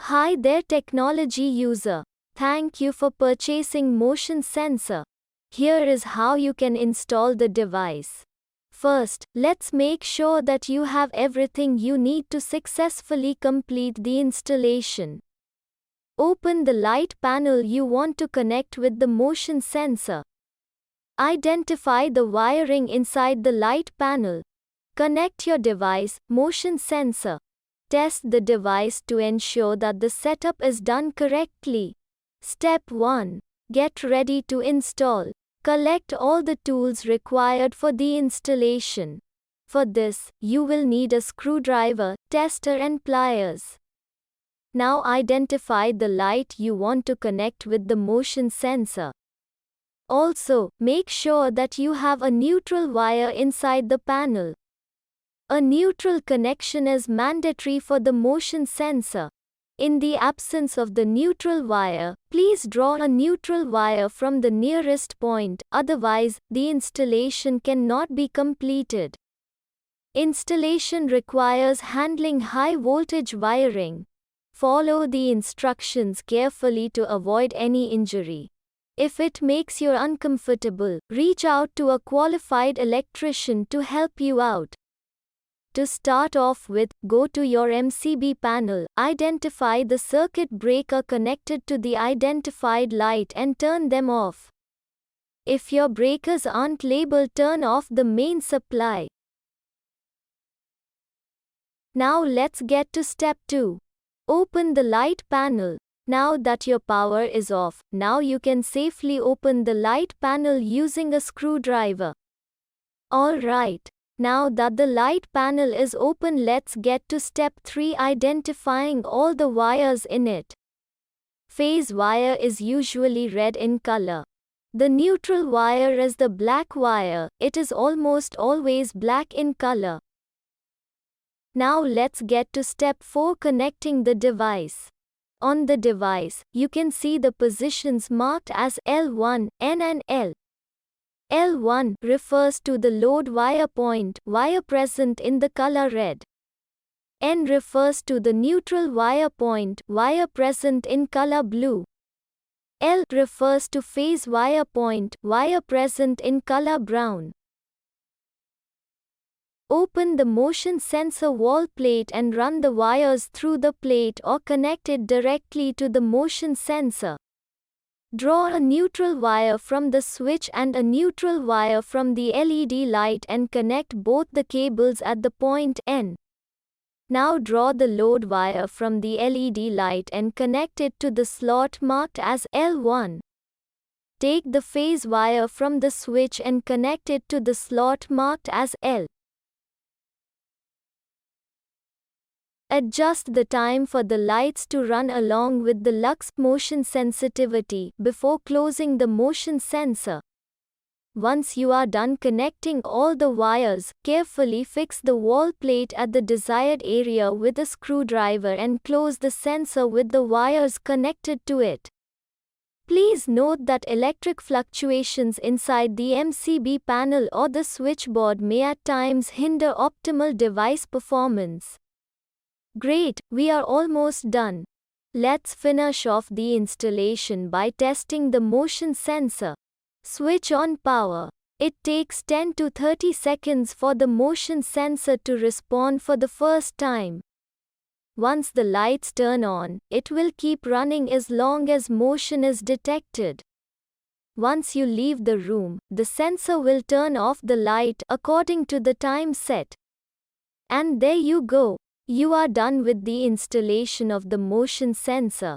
Hi there technology user. Thank you for purchasing motion sensor. Here is how you can install the device. First, let's make sure that you have everything you need to successfully complete the installation. Open the light panel you want to connect with the motion sensor. Identify the wiring inside the light panel. Connect your device, motion sensor. Test the device to ensure that the setup is done correctly. Step 1. Get ready to install. Collect all the tools required for the installation. For this, you will need a screwdriver, tester and pliers. Now identify the light you want to connect with the motion sensor. Also, make sure that you have a neutral wire inside the panel. A neutral connection is mandatory for the motion sensor. In the absence of the neutral wire, please draw a neutral wire from the nearest point, otherwise, the installation cannot be completed. Installation requires handling high voltage wiring. Follow the instructions carefully to avoid any injury. If it makes you uncomfortable, reach out to a qualified electrician to help you out. To start off with, go to your MCB panel, identify the circuit breaker connected to the identified light and turn them off. If your breakers aren't labeled, turn off the main supply. Now let's get to step 2. Open the light panel. Now that your power is off, now you can safely open the light panel using a screwdriver. Alright. Now that the light panel is open, let's get to step 3, identifying all the wires in it. Phase wire is usually red in color. The neutral wire is the black wire, it is almost always black in color. Now let's get to step 4, connecting the device. On the device, you can see the positions marked as L1, N and L. L1 refers to the load wire point, wire present in the color red. N refers to the neutral wire point, wire present in color blue. L refers to phase wire point, wire present in color brown. Open the motion sensor wall plate and run the wires through the plate or connect it directly to the motion sensor. Draw a neutral wire from the switch and a neutral wire from the LED light and connect both the cables at the point N. Now draw the load wire from the LED light and connect it to the slot marked as L1. Take the phase wire from the switch and connect it to the slot marked as L. Adjust the time for the lights to run along with the lux motion sensitivity before closing the motion sensor. Once you are done connecting all the wires, carefully fix the wall plate at the desired area with a screwdriver and close the sensor with the wires connected to it. Please note that electric fluctuations inside the MCB panel or the switchboard may at times hinder optimal device performance. Great, we are almost done. Let's finish off the installation by testing the motion sensor. Switch on power. It takes 10 to 30 seconds for the motion sensor to respond for the first time. Once the lights turn on, it will keep running as long as motion is detected. Once you leave the room, the sensor will turn off the light according to the time set. And there you go. You are done with the installation of the motion sensor.